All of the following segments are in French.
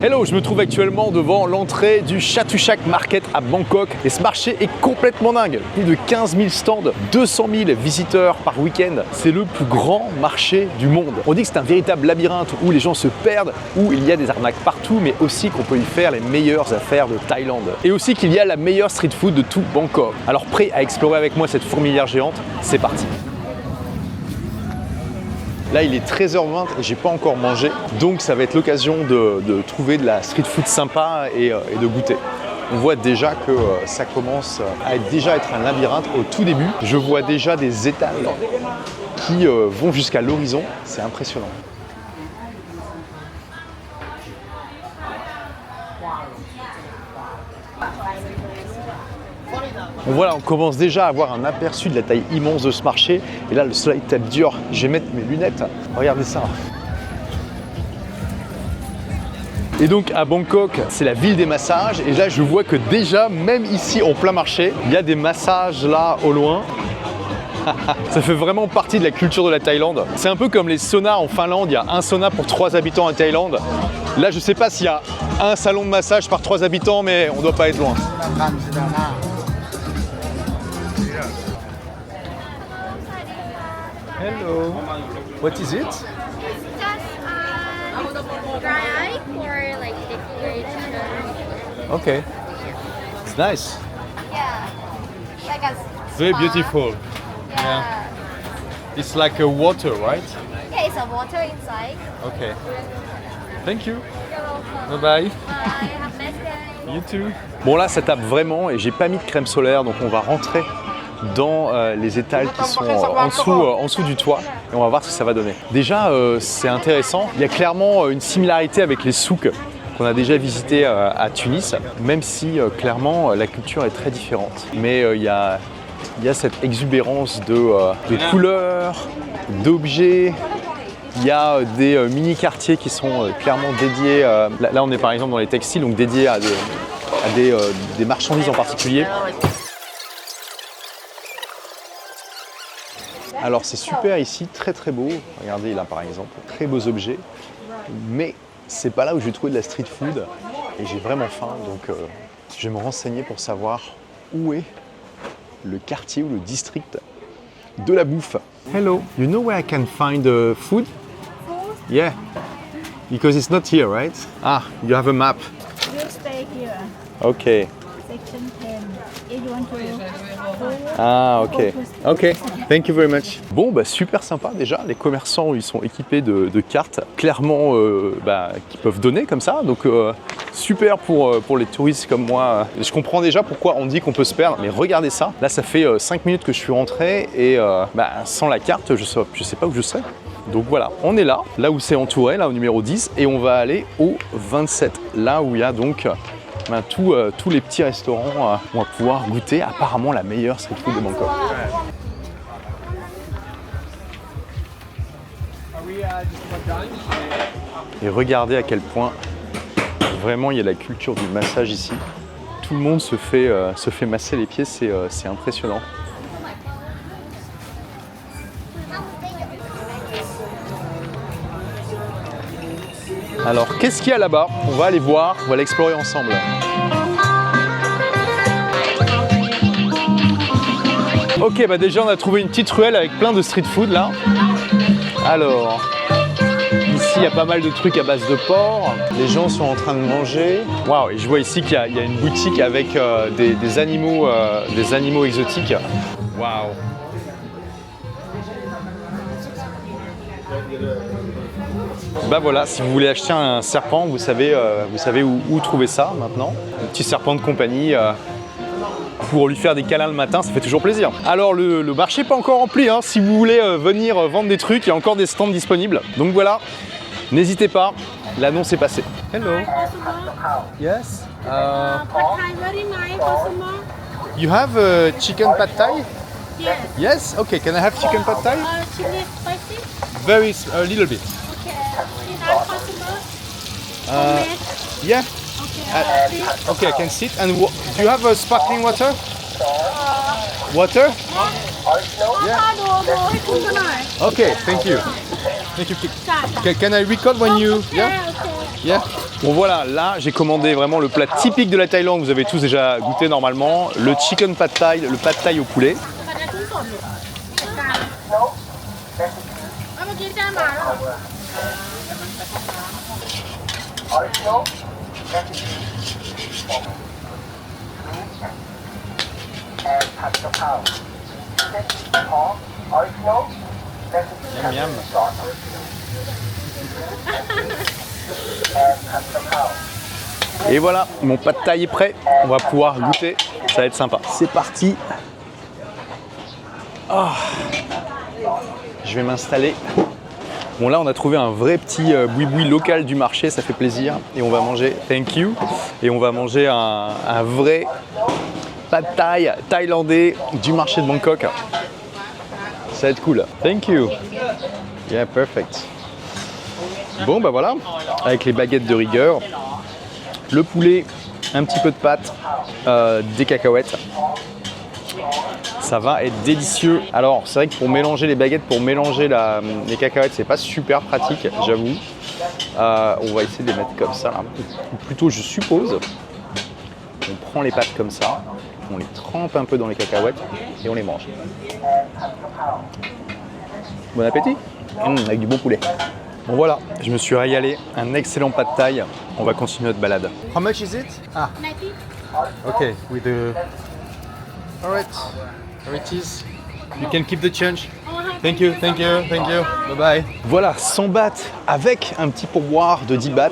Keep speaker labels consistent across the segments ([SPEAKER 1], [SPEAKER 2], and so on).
[SPEAKER 1] Hello, je me trouve actuellement devant l'entrée du Chatuchak Market à Bangkok et ce marché est complètement dingue. Plus de 15 000 stands, 200 000 visiteurs par week-end. C'est le plus grand marché du monde. On dit que c'est un véritable labyrinthe où les gens se perdent, où il y a des arnaques partout, mais aussi qu'on peut y faire les meilleures affaires de Thaïlande. Et aussi qu'il y a la meilleure street food de tout Bangkok. Alors prêt à explorer avec moi cette fourmilière géante? C'est parti. Là, il est 13h20 et j'ai pas encore mangé, donc ça va être l'occasion de trouver de la street food sympa et de goûter. On voit déjà que ça commence à être un labyrinthe au tout début. Je vois déjà des étals qui vont jusqu'à l'horizon, c'est impressionnant. Voilà, on commence déjà à avoir un aperçu de la taille immense de ce marché. Et là, le soleil tape dur. Je vais mettre mes lunettes. Regardez ça. Et donc à Bangkok, c'est la ville des massages. Et là, je vois que déjà, même ici, en plein marché, il y a des massages là au loin. Ça fait vraiment partie de la culture de la Thaïlande. C'est un peu comme les saunas en Finlande. Il y a un sauna pour 3 habitants en Thaïlande. Là, je ne sais pas s'il y a un salon de massage par 3 habitants, mais on ne doit pas être loin. Hello. What is it?
[SPEAKER 2] It's just dry eye for like decoration.
[SPEAKER 1] Okay. It's nice.
[SPEAKER 2] Yeah, like a
[SPEAKER 1] Very
[SPEAKER 2] spa.
[SPEAKER 1] beautiful.
[SPEAKER 2] Yeah.
[SPEAKER 1] It's like a water, right?
[SPEAKER 2] Yeah, it's a water inside.
[SPEAKER 1] Okay. Thank you.
[SPEAKER 2] You're welcome.
[SPEAKER 1] Bye bye.
[SPEAKER 2] Bye. Have a nice day.
[SPEAKER 1] You too. Bon là, ça tape vraiment et j'ai pas mis de crème solaire, donc on va rentrer dans les étals qui sont en dessous du toit et on va voir ce que ça va donner. Déjà, c'est intéressant. Il y a clairement une similarité avec les souks qu'on a déjà visités à Tunis, même si clairement la culture est très différente. Mais il y a cette exubérance de couleurs, d'objets. Il y a des mini-quartiers qui sont clairement dédiés. Là, on est par exemple dans les textiles, donc dédiés à des marchandises en particulier. Alors c'est super ici, très très beau. Regardez là par exemple, très beaux objets. Mais c'est pas là où je vais trouver de la street food. Et j'ai vraiment faim, donc je vais me renseigner pour savoir où est le quartier ou le district de la bouffe. Hello, you know where I can find food? Yeah, because it's not here, right? Ah, you have a map.
[SPEAKER 3] You stay here,
[SPEAKER 1] Okay.
[SPEAKER 3] section 10. If you want to
[SPEAKER 1] Ah, ok. Ok, thank you very much. Bon, bah super sympa déjà. Les commerçants, ils sont équipés de cartes clairement qui peuvent donner comme ça. Donc super pour les touristes comme moi. Je comprends déjà pourquoi on dit qu'on peut se perdre. Mais regardez ça. Là, ça fait 5 minutes que je suis rentré et sans la carte, je sais pas où je serai. Donc voilà, on est là où c'est entouré, là au numéro 10. Et on va aller au 27, là où il y a donc tous les petits restaurants où on va pouvoir goûter apparemment la meilleure street food de Bangkok. Et regardez à quel point vraiment il y a la culture du massage ici. Tout le monde se fait masser les pieds, c'est impressionnant. Alors, qu'est-ce qu'il y a là-bas? On va aller voir, on va l'explorer ensemble. Ok, bah déjà on a trouvé une petite ruelle avec plein de street food là. Alors, ici il y a pas mal de trucs à base de porc. Les gens sont en train de manger. Waouh, et je vois ici qu'il y a une boutique avec des animaux exotiques. Waouh. Bah voilà, si vous voulez acheter un serpent, vous savez où trouver ça maintenant. Un petit serpent de compagnie pour lui faire des câlins le matin, ça fait toujours plaisir. Alors le marché n'est pas encore rempli, hein. Si vous voulez venir vendre des trucs, il y a encore des stands disponibles. Donc voilà, n'hésitez pas, l'annonce est passée. Hello. Yes.
[SPEAKER 3] pad thai very nice customer.
[SPEAKER 1] You have chicken pad thai?
[SPEAKER 3] Yes.
[SPEAKER 1] Yes. Okay. Can I have chicken pad thai?
[SPEAKER 3] Chili spicy.
[SPEAKER 1] Very a little bit.
[SPEAKER 3] Okay. Nice customer.
[SPEAKER 1] Yeah.
[SPEAKER 3] Okay.
[SPEAKER 1] Okay, I can sit. And do you have a sparkling water? Water?
[SPEAKER 3] Yeah. No,ให้คุณก็หน่อย
[SPEAKER 1] Okay, thank you. Thank you. Can I record when you?
[SPEAKER 3] Okay, okay.
[SPEAKER 1] Yeah. Bon voilà, là j'ai commandé vraiment le plat typique de la Thaïlande, vous avez tous déjà goûté normalement, le chicken pad thai, le pad thai au poulet.
[SPEAKER 3] เอามากินจานหมาแล้ว
[SPEAKER 1] Et voilà, mon pad thai est prêt, on va pouvoir goûter, ça va être sympa. C'est parti. Ah. Je vais m'installer. Bon là on a trouvé un vrai petit boui-boui local du marché, ça fait plaisir. Et on va manger, thank you, et on va manger un vrai pad thai thaïlandais du marché de Bangkok. Ça va être cool. Thank you. Yeah, perfect. Bon bah voilà, avec les baguettes de rigueur, le poulet, un petit peu de pâte, des cacahuètes. Ça va être délicieux. Alors c'est vrai que pour mélanger les baguettes, pour mélanger les cacahuètes, c'est pas super pratique, j'avoue. On va essayer de les mettre comme ça là. Ou plutôt je suppose, on prend les pâtes comme ça, on les trempe un peu dans les cacahuètes et on les mange. Bon appétit. Avec du bon poulet. Bon voilà, je me suis régalé, un excellent pad thai. On va continuer notre balade. How much is it? Ah,
[SPEAKER 3] 90
[SPEAKER 1] okay, with the... Alright, here it is. You can keep the change. Thank you, thank you, thank you. Bye bye. Voilà, 100 bahts avec un petit pourboire de 10 bahts.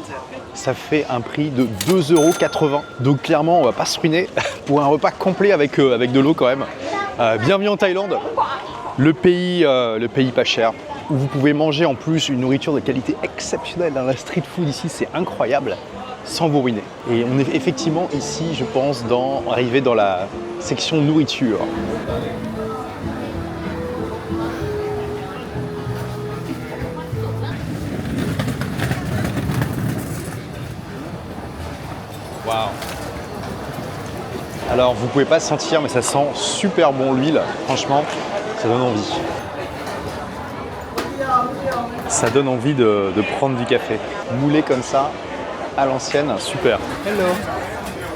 [SPEAKER 1] Ça fait un prix de 2,80 €. Donc clairement, on va pas se ruiner pour un repas complet avec de l'eau quand même. Bienvenue en Thaïlande, le pays pas cher, où vous pouvez manger en plus une nourriture de qualité exceptionnelle. Dans la street food ici, c'est incroyable, sans vous ruiner. Et on est effectivement ici, je pense, arrivé dans la section nourriture. Waouh. Alors vous pouvez pas sentir, mais ça sent super bon l'huile. Franchement, ça donne envie. Ça donne envie de prendre du café. Moulé comme ça, à l'ancienne, super. Hello.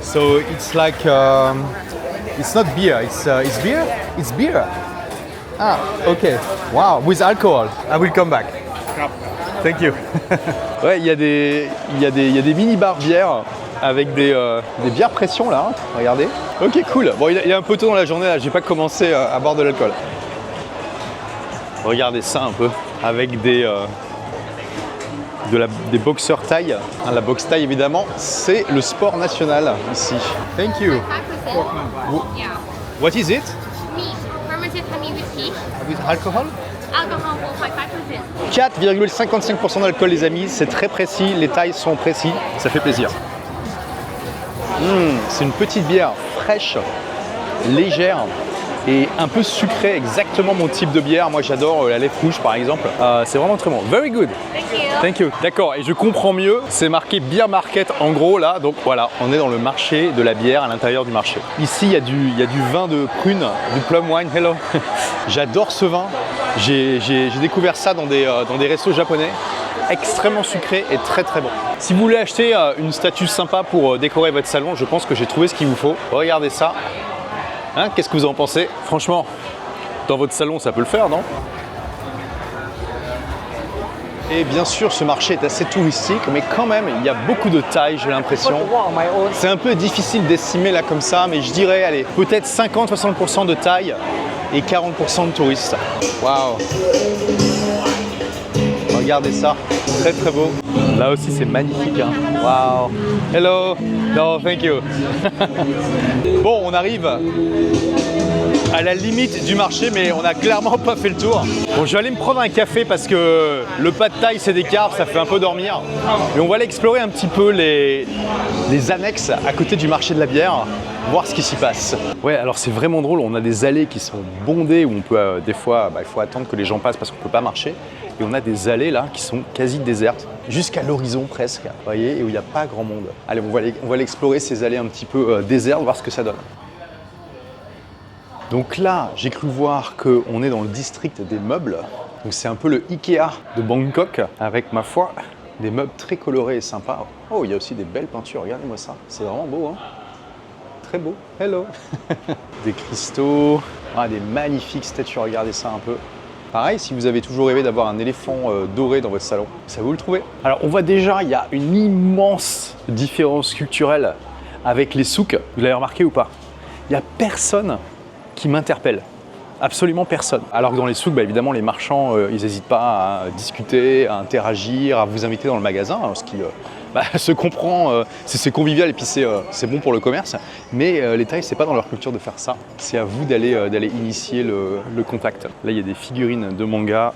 [SPEAKER 1] So it's like it's not beer. It's beer. It's beer. Ah, okay. Wow, with alcohol. I will come back. Thank you. Ouais, il y a des mini bars bières avec des bières pression là. Hein. Regardez. Ok, cool. Bon, il est un peu tôt dans la journée là. J'ai pas commencé à boire de l'alcool. Regardez ça un peu, avec des boxeurs thaï. La boxe thaï évidemment, c'est le sport national ici. Thank you.
[SPEAKER 2] 5%. Yeah.
[SPEAKER 1] What is it?
[SPEAKER 2] Meat. Fermented honey with fish.
[SPEAKER 1] With alcohol?
[SPEAKER 2] Alcohol 4.5%.
[SPEAKER 1] 4,55% d'alcool les amis, c'est très précis, les tailles sont précis, ça fait plaisir. C'est une petite bière fraîche, légère et un peu sucrée, exactement mon type de bière. Moi j'adore la lait rouge par exemple, c'est vraiment très bon. Very good.
[SPEAKER 2] Thank you.
[SPEAKER 1] Thank you. D'accord, et je comprends mieux, c'est marqué Beer Market en gros là, donc voilà, on est dans le marché de la bière à l'intérieur du marché. Ici il y a du vin de prune, du plum wine, hello. J'adore ce vin, j'ai découvert ça dans des restos japonais, extrêmement sucré et très très bon. Si vous voulez acheter une statue sympa pour décorer votre salon, je pense que j'ai trouvé ce qu'il vous faut. Regardez ça. Hein, qu'est-ce que vous en pensez? Franchement, dans votre salon, ça peut le faire, non? Et bien sûr, ce marché est assez touristique, mais quand même, il y a beaucoup de Thaïs, j'ai l'impression. C'est un peu difficile d'estimer là comme ça, mais je dirais, allez, peut-être 50-60% de Thaïs et 40% de touristes. Waouh! Regardez ça, très très beau. Là aussi, c'est magnifique. Hein. Waouh! Hello! No, thank you. Bon, on arrive à la limite du marché, mais on n'a clairement pas fait le tour. Bon, je vais aller me prendre un café parce que le pad thai, c'est des carbs, ça fait un peu dormir. Et on va aller explorer un petit peu les annexes à côté du marché de la bière, voir ce qui s'y passe. Ouais, alors c'est vraiment drôle, on a des allées qui sont bondées où on peut, des fois, il faut attendre que les gens passent parce qu'on ne peut pas marcher. Et on a des allées là qui sont quasi désertes, jusqu'à l'horizon presque, vous voyez, et où il n'y a pas grand monde. Allez, on va aller explorer ces allées un petit peu désertes, voir ce que ça donne. Donc là, j'ai cru voir qu'on est dans le district des meubles. Donc c'est un peu le Ikea de Bangkok, avec ma foi, Des meubles très colorés et sympas. Oh, il y a aussi des belles peintures, regardez-moi ça. C'est vraiment beau, hein. Très beau. Hello. Des cristaux. Ah, des magnifiques statues, regardez ça un peu. Pareil, si vous avez toujours rêvé d'avoir un éléphant doré dans votre salon, ça vous le trouvez. Alors on voit déjà, il y a une immense différence culturelle avec les souks. Vous l'avez remarqué ou pas? Il n'y a personne qui m'interpelle. Absolument personne. Alors que dans les souks, bah, évidemment, les marchands, ils n'hésitent pas à discuter, à interagir, à vous inviter dans le magasin, ce qui se comprend, c'est convivial et puis c'est bon pour le commerce. Mais les Thaïs, c'est pas dans leur culture de faire ça. C'est à vous d'aller initier le contact. Là, il y a des figurines de manga.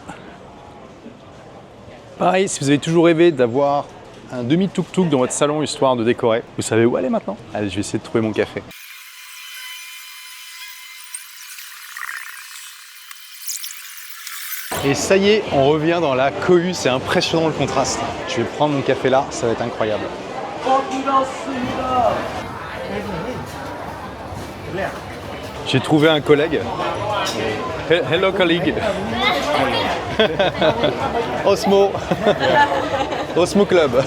[SPEAKER 1] Pareil, si vous avez toujours rêvé d'avoir un demi-tuk-tuk dans votre salon histoire de décorer, vous savez où aller maintenant? Allez, je vais essayer de trouver mon café. Et ça y est, on revient dans la cohue, c'est impressionnant le contraste. Je vais prendre mon café là, ça va être incroyable. J'ai trouvé un collègue. Hello colleague. Osmo. Osmo Club.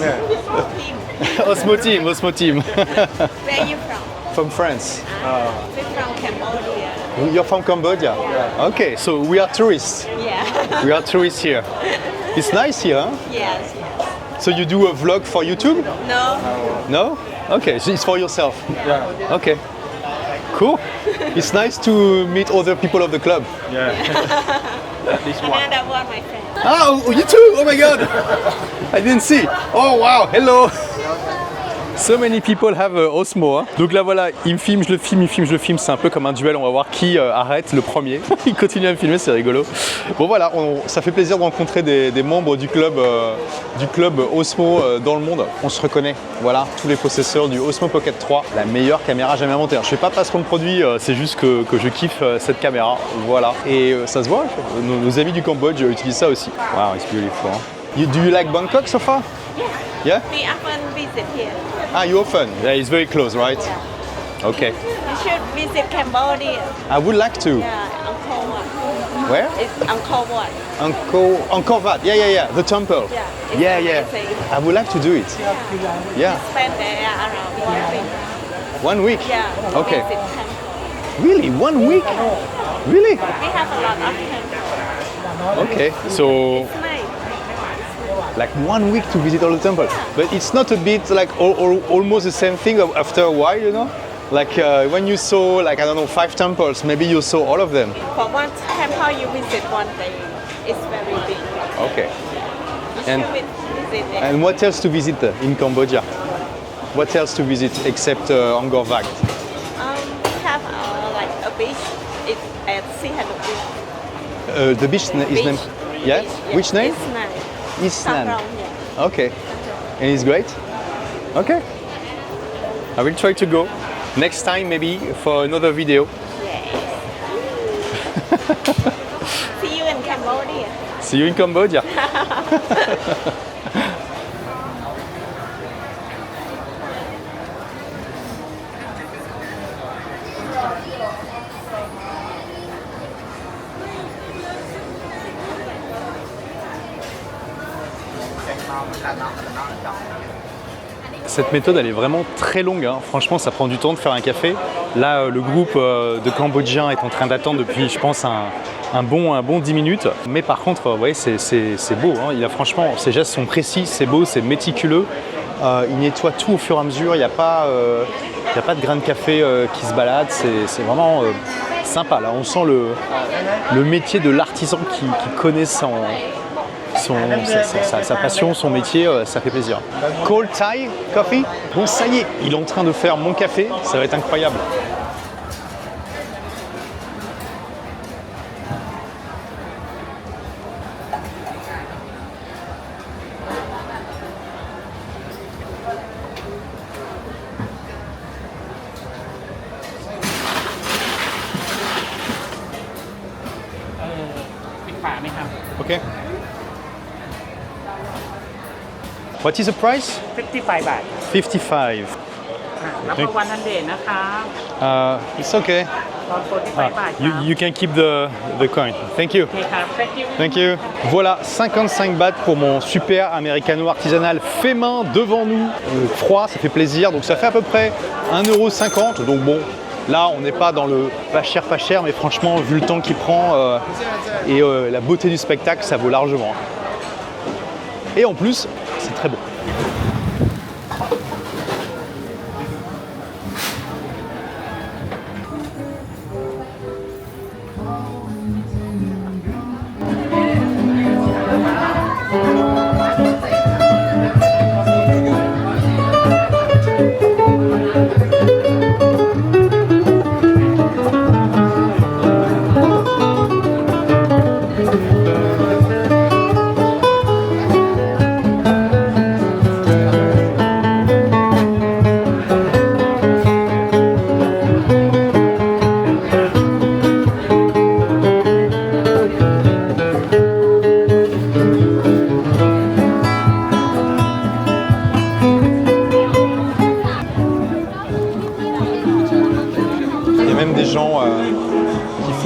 [SPEAKER 1] Osmo team, Osmo team.
[SPEAKER 4] Where are you from?
[SPEAKER 1] From France.
[SPEAKER 4] We're from Cambodia.
[SPEAKER 1] You're from Cambodia? Yeah. Okay, so we are tourists.
[SPEAKER 4] Yeah.
[SPEAKER 1] We are tourists here. It's nice here, huh?
[SPEAKER 4] Yes.
[SPEAKER 1] So you do a vlog for YouTube?
[SPEAKER 4] No.
[SPEAKER 1] No? Okay, so it's for yourself? Yeah. Okay. Cool. It's nice to meet other people of the club.
[SPEAKER 5] Yeah.
[SPEAKER 4] Another one, my friend.
[SPEAKER 1] Ah, oh, you too? Oh my god! I didn't see. Oh wow, hello! So many people have Osmo. Hein. Donc là voilà, il me filme, je le filme, il filme, je le filme. C'est un peu comme un duel, on va voir qui arrête le premier. Il continue à me filmer, c'est rigolo. Bon voilà, ça fait plaisir de rencontrer des membres du club Osmo dans le monde. On se reconnaît, voilà, tous les possesseurs du Osmo Pocket 3, la meilleure caméra jamais inventée. Je fais pas parce qu'on le produit, c'est juste que je kiffe cette caméra, voilà. Et ça se voit, nos amis du Cambodge utilisent ça aussi. Wow, it's beautiful. Hein. Do you like Bangkok so far? Yeah?
[SPEAKER 4] We often visit here.
[SPEAKER 1] Ah, you often? Yeah, it's very close, right? Okay.
[SPEAKER 4] You should visit Cambodia.
[SPEAKER 1] I would like to.
[SPEAKER 4] Yeah, Angkor Wat.
[SPEAKER 1] Where?
[SPEAKER 4] It's Angkor Wat.
[SPEAKER 1] Angkor Wat. Yeah. The temple.
[SPEAKER 4] Yeah. It's
[SPEAKER 1] Yeah.
[SPEAKER 4] amazing.
[SPEAKER 1] I would like to do it. Yeah.
[SPEAKER 4] Spend there around 1 week.
[SPEAKER 1] 1 week?
[SPEAKER 4] Yeah.
[SPEAKER 1] Okay.
[SPEAKER 4] Visit temple.
[SPEAKER 1] Really? 1 week? Really?
[SPEAKER 4] We have a lot of temples.
[SPEAKER 1] Okay. So,
[SPEAKER 4] It's nice.
[SPEAKER 1] like 1 week to visit all the temples. But it's not a bit like almost the same thing after a while, you know? Like when you saw, like, I don't know, 5 temples, maybe you saw all of them.
[SPEAKER 4] For one temple you visit one day. It's very big.
[SPEAKER 1] Okay.
[SPEAKER 4] You
[SPEAKER 1] And-
[SPEAKER 4] should visit it.
[SPEAKER 1] And what else to visit in Cambodia? What else to visit except Angkor Wat?
[SPEAKER 4] We have like a beach. It's at Sihanouk Beach.
[SPEAKER 1] The beach is named. Yeah?
[SPEAKER 4] Beach,
[SPEAKER 1] Which name?
[SPEAKER 4] It's nice.
[SPEAKER 1] Isnan.
[SPEAKER 4] Saffron, yeah.
[SPEAKER 1] Okay. And it's great? Okay. I will try to go. Next time maybe for another video.
[SPEAKER 4] See you in Cambodia.
[SPEAKER 1] See you in Cambodia. Cette méthode, elle est vraiment très longue. Hein. Franchement, ça prend du temps de faire un café. Là, le groupe de Cambodgiens est en train d'attendre depuis, je pense, un bon 10 minutes. Mais par contre, ouais, c'est beau. Hein. Franchement, ses gestes sont précis, c'est beau, c'est méticuleux. Il nettoie tout au fur et à mesure. Il n'y a pas de grain de café qui se balade. C'est vraiment sympa. Là, on sent le métier de l'artisan qui connaît sa passion, son métier, ça fait plaisir. Cold Thai coffee. Bon, ça y est, il est en train de faire mon café, ça va être incroyable. Okay. What is the price?
[SPEAKER 5] 55 บาท
[SPEAKER 1] 55.
[SPEAKER 5] แล้วก็100นะคะ
[SPEAKER 1] It's okay.
[SPEAKER 5] ตอน45 บาท
[SPEAKER 1] You can keep the coin. Thank you.
[SPEAKER 5] โอเคครับ thank you
[SPEAKER 1] Thank you. Voilà, 55 bahts pour mon super americano artisanal fait main devant nous. Froid, ça fait plaisir. Donc ça fait à peu près 1,50 €. Donc bon, là on n'est pas dans le pas cher, mais franchement, vu le temps qu'il prend et la beauté du spectacle, ça vaut largement. Et en plus, c'est très beau.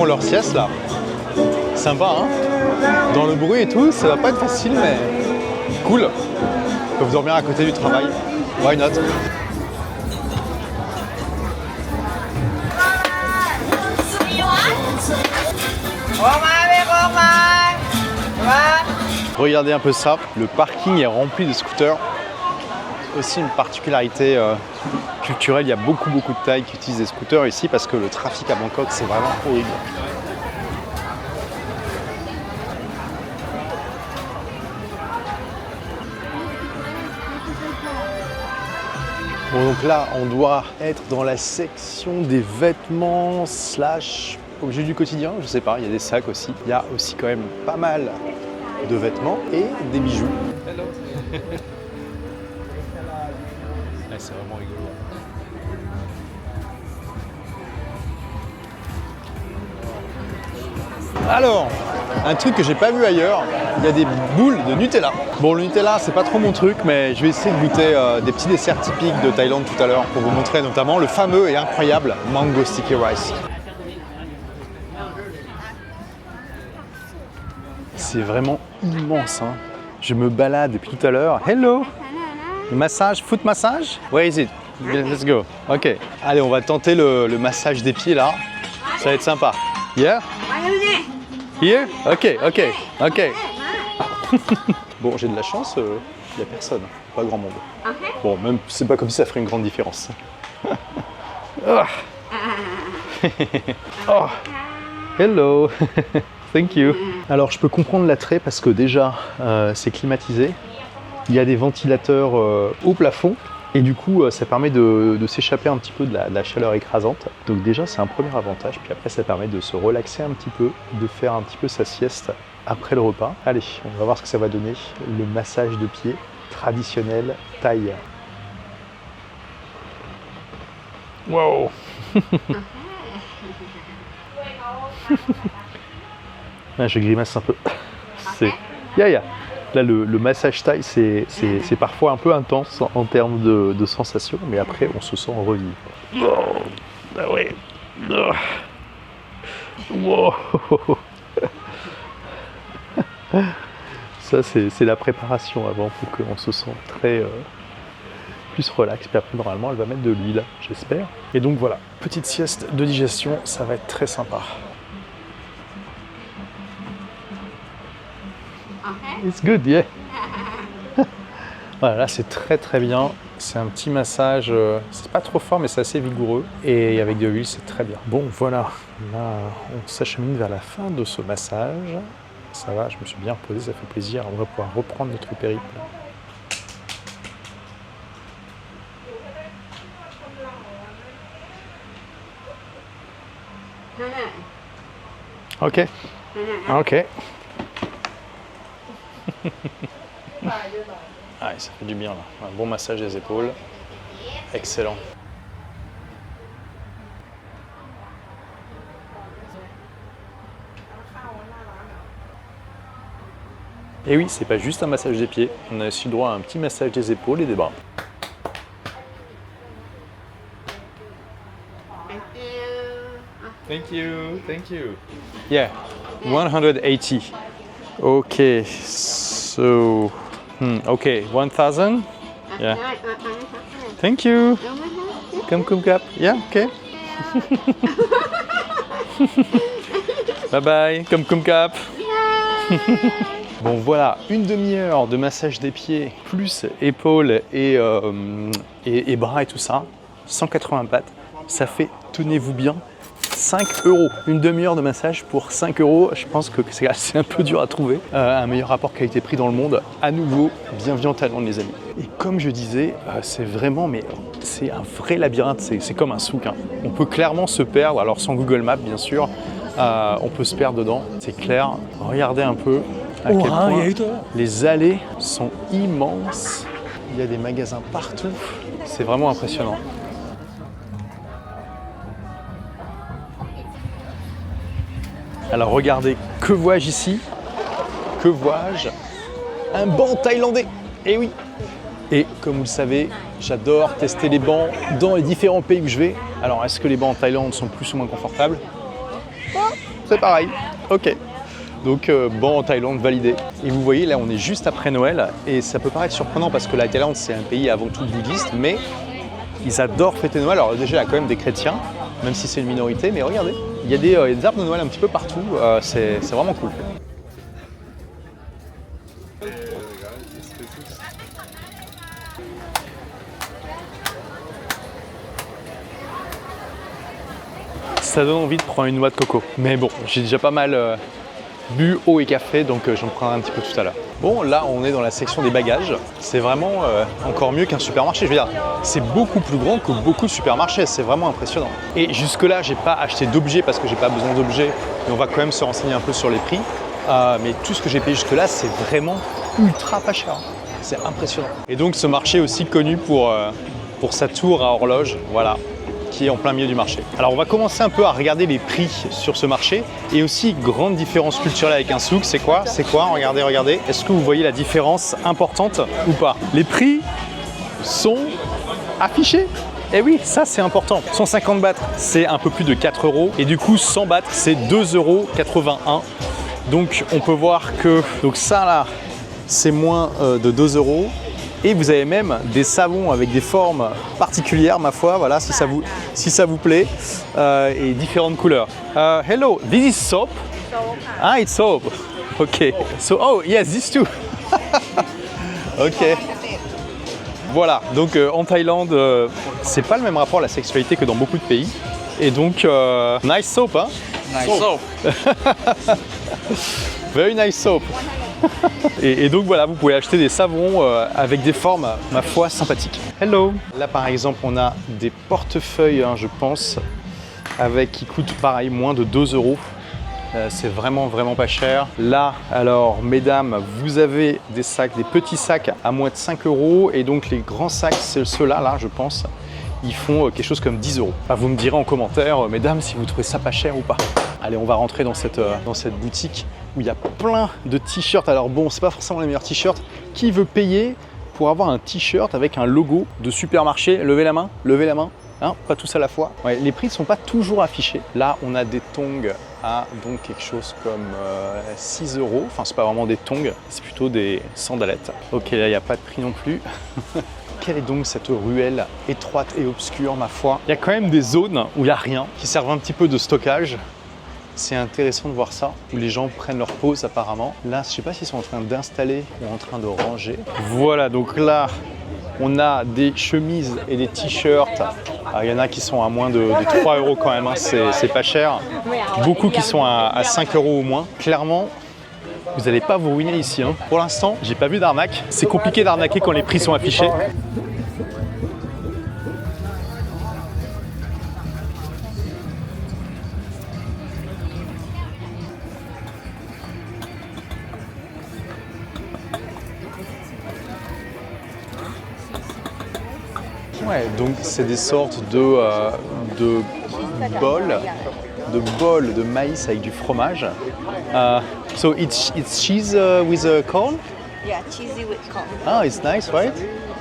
[SPEAKER 1] Leur sieste là, sympa hein, dans le bruit et tout, ça va pas être facile mais cool, ils peuvent dormir à côté du travail, why not. Regardez un peu ça, le parking est rempli de scooters. Aussi une particularité culturelle, il y a beaucoup de Thaïs qui utilisent des scooters ici parce que le trafic à Bangkok c'est vraiment horrible. Bon donc là on doit être dans la section des vêtements / objets du quotidien, je sais pas, il y a des sacs aussi. Il y a aussi quand même pas mal de vêtements et des bijoux. Hello. C'est vraiment rigolo. Alors, un truc que j'ai pas vu ailleurs, il y a des boules de Nutella. Bon, le Nutella, c'est pas trop mon truc, mais je vais essayer de goûter des petits desserts typiques de Thaïlande tout à l'heure pour vous montrer notamment le fameux et incroyable Mango Sticky Rice. C'est vraiment immense, hein. Je me balade depuis tout à l'heure. Hello! Massage, foot massage? Where is it? Let's go. Ok. Allez, on va tenter le massage des pieds là. Ça va être sympa. Yeah? Here? Ok. Bon, j'ai de la chance, il n'y a personne. Pas grand monde. Bon, même c'est pas comme si ça ferait une grande différence. Oh. Hello. Thank you. Alors, je peux comprendre l'attrait parce que déjà, c'est climatisé. Il y a des ventilateurs au plafond et du coup ça permet de s'échapper un petit peu de la chaleur écrasante. Donc déjà c'est un premier avantage, puis après ça permet de se relaxer un petit peu, de faire un petit peu sa sieste après le repas. Allez, on va voir ce que ça va donner, le massage de pied traditionnel thaï. Wow. Ah, je grimace un peu. C'est... Yeah. Là, le massage thaï, c'est parfois un peu intense en termes de sensations, mais après, on se sent revivre. Oh, ah ouais. Oh. Wow. Ça, c'est la préparation avant pour qu'on se sente très plus relax. Puis après, normalement, elle va mettre de l'huile, j'espère. Et donc voilà, petite sieste de digestion, ça va être très sympa. It's good, yeah. Voilà, là c'est très bien. C'est un petit massage, c'est pas trop fort mais c'est assez vigoureux. Et avec de l'huile, c'est très bien. Bon, voilà. Là, on s'achemine vers la fin de ce massage. Ça va, je me suis bien reposé, ça fait plaisir. On va pouvoir reprendre notre périple. Ok. Ok. Ah, ça fait du bien là. Un bon massage des épaules. Excellent. Et oui, c'est pas juste un massage des pieds. On a aussi le droit à un petit massage des épaules et des bras. Thank you, thank you. Yeah, 180. Okay, so, okay, 1,000. Yeah. Thank you. Come, cap. Yeah, okay. Bye bye, come, cap. Bon voilà, une demi-heure de massage des pieds, plus épaules et bras et tout ça, 180 bahts, ça fait, tenez-vous bien, 5 €. Une demi-heure de massage pour 5 €, je pense que c'est un peu dur à trouver. Un meilleur rapport qualité-prix dans le monde. À nouveau, bienvenue en Thaïlande les amis. Et comme je disais, c'est vraiment, mais c'est un vrai labyrinthe, c'est comme un souk. Hein. On peut clairement se perdre, alors sans Google Maps bien sûr, on peut se perdre dedans, c'est clair. Regardez un peu à quel point les allées sont immenses. Il y a des magasins partout, c'est vraiment impressionnant. Alors regardez, que vois-je ici? Que vois-je? Un banc thaïlandais. Eh oui. Et comme vous le savez, j'adore tester les bancs dans les différents pays où je vais. Alors est-ce que les bancs en Thaïlande sont plus ou moins confortables? C'est pareil. Ok. Donc banc en Thaïlande validé. Et vous voyez là on est juste après Noël et ça peut paraître surprenant parce que la Thaïlande c'est un pays avant tout bouddhiste, mais ils adorent fêter Noël. Alors déjà il y a quand même des chrétiens, même si c'est une minorité, mais regardez, il y a des arbres de Noël un petit peu partout, c'est vraiment cool. Ça donne envie de prendre une noix de coco. Mais bon, j'ai déjà pas mal bu eau et café, donc j'en prendrai un petit peu tout à l'heure. Bon, là, on est dans la section des bagages. C'est vraiment encore mieux qu'un supermarché. Je veux dire, c'est beaucoup plus grand que beaucoup de supermarchés. C'est vraiment impressionnant. Et jusque-là, j'ai pas acheté d'objets parce que j'ai pas besoin d'objets. Mais on va quand même se renseigner un peu sur les prix. Mais tout ce que j'ai payé jusque-là, c'est vraiment ultra pas cher. C'est impressionnant. Et donc, ce marché est aussi connu pour sa tour à horloge. Voilà, qui est en plein milieu du marché. Alors on va commencer un peu à regarder les prix sur ce marché et aussi grande différence culturelle avec un souk, c'est quoi? Regardez, regardez. Est-ce que vous voyez la différence importante ou pas? Les prix sont affichés. Et oui, ça c'est important. 150 bahts, c'est un peu plus de 4 € et du coup 100 bahts, c'est 2,81 €. Donc on peut voir que donc ça là, c'est moins de 2 €. Et vous avez même des savons avec des formes particulières, ma foi, voilà, si ça vous plaît, et différentes couleurs. Hello, this is soap? Ah, it's soap. Ok. So, oh, yes, this too. Ok. Voilà, donc en Thaïlande, c'est pas le même rapport à la sexualité que dans beaucoup de pays. Et donc, nice soap, hein?
[SPEAKER 6] Nice soap.
[SPEAKER 1] Very nice soap. Et donc voilà, vous pouvez acheter des savons avec des formes, ma foi, sympathiques. Hello. Là par exemple, on a des portefeuilles, hein, je pense, qui coûtent pareil, moins de 2 €. C'est vraiment pas cher. Là, alors mesdames, vous avez des sacs, des petits sacs à moins de 5 € et donc les grands sacs, c'est ceux-là, là, je pense, ils font quelque chose comme 10 €. Vous me direz en commentaire, mesdames, si vous trouvez ça pas cher ou pas. Allez, on va rentrer dans cette boutique où il y a plein de t-shirts. Alors bon, c'est pas forcément les meilleurs t-shirts. Qui veut payer pour avoir un t-shirt avec un logo de supermarché? Levez la main, hein, pas tous à la fois. Ouais, les prix ne sont pas toujours affichés. Là, on a des tongs à donc quelque chose comme 6 €. Enfin, c'est pas vraiment des tongs, c'est plutôt des sandalettes. Ok, là, il n'y a pas de prix non plus. Quelle est donc cette ruelle étroite et obscure, ma foi? Il y a quand même des zones où il n'y a rien, qui servent un petit peu de stockage. C'est intéressant de voir ça, où les gens prennent leur pause apparemment. Là, je ne sais pas s'ils sont en train d'installer ou en train de ranger. Voilà, donc là, on a des chemises et des t-shirts. Il y en a qui sont à moins de 3 € quand même, hein. C'est pas cher. Beaucoup qui sont à 5 € au moins. Clairement, vous n'allez pas vous ruiner ici, hein. Pour l'instant, j'ai pas vu d'arnaque. C'est compliqué d'arnaquer quand les prix sont affichés. Ouais, donc c'est des sortes de bols de maïs avec du fromage. So it's cheese with corn?
[SPEAKER 4] Yeah, cheesy with corn.
[SPEAKER 1] Ah, it's nice, right?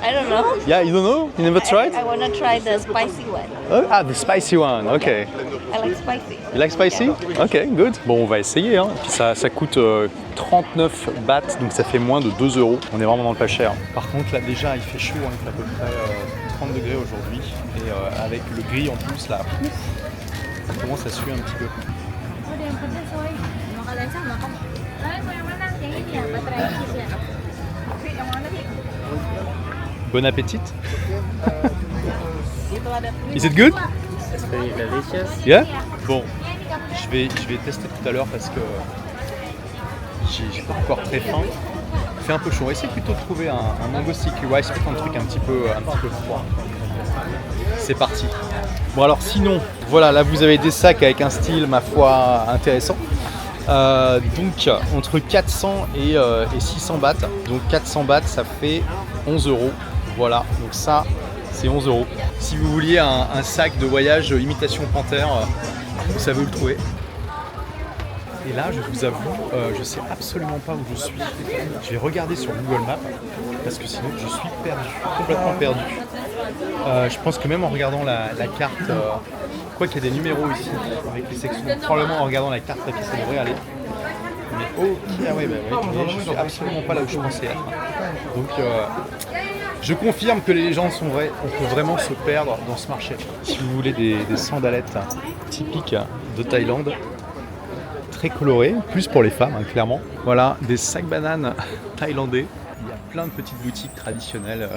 [SPEAKER 4] I don't know.
[SPEAKER 1] Yeah, you don't know? You never tried?
[SPEAKER 4] I wanna try the spicy one.
[SPEAKER 1] Oh, ah, the spicy one, ok.
[SPEAKER 4] I like spicy.
[SPEAKER 1] You like spicy? Ok, good. Bon, on va essayer. Hein. Puis ça coûte 39 bahts, donc ça fait moins de 2 euros. On est vraiment dans le pas cher. Par contre, là déjà, il fait chaud. Hein. Il fait à peu près 30 degrés aujourd'hui. Et avec le gris en plus, là, ça commence à suer un petit peu. Bon appétit. Is it good?
[SPEAKER 5] It's very delicious.
[SPEAKER 1] Yeah? Bon, je vais tester tout à l'heure parce que j'ai pas encore très faim. Il fait un peu chaud. On va essayer plutôt de trouver un mango sticky rice, peut-être un truc un petit peu froid. C'est parti. Bon alors sinon, voilà, là vous avez des sacs avec un style, ma foi, intéressant. Donc entre 400 et 600 bahts. Donc 400 bahts, ça fait 11 euros. Voilà, donc ça, c'est 11 euros. Si vous vouliez un sac de voyage imitation panthère, vous savez où le trouver. Et là, je vous avoue, je sais absolument pas où je suis. Je vais regarder sur Google Maps parce que sinon je suis perdu, complètement perdu. Je pense que même en regardant la carte, quoi qu'il y a des numéros ici avec les sections, probablement en regardant la carte, ça devrait aller. Mais ok, ah ouais, je suis absolument pas là où je pensais être. Donc je confirme que les légendes sont vraies, on peut vraiment se perdre dans ce marché. Si vous voulez des sandalettes typiques de Thaïlande, très colorées, plus pour les femmes, hein, clairement. Voilà, des sacs bananes thaïlandais. Il y a plein de petites boutiques traditionnelles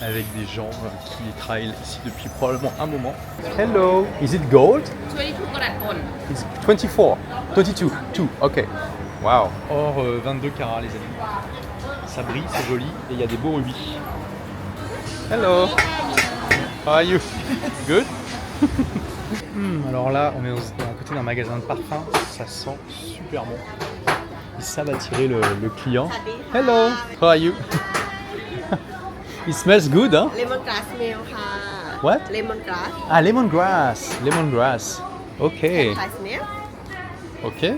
[SPEAKER 1] avec des gens qui travaillent ici depuis probablement un moment. Hello, is it gold?
[SPEAKER 2] 22 karat gold.
[SPEAKER 1] It's 24, 22, 2, ok. Wow, or 22 carats les amis. Ça brille, c'est joli et il y a des beaux rubis. Hello, how are you? Good? Alors là, on est à côté d'un magasin de parfums, ça sent super bon. Ils savent attirer le client. Hello, how are you? It smells good, huh?
[SPEAKER 4] Lemongrass meal ค่ะ
[SPEAKER 1] What?
[SPEAKER 4] Lemongrass.
[SPEAKER 1] Ah, lemongrass. Lemongrass. Okay.
[SPEAKER 4] Thai smell.
[SPEAKER 1] Okay.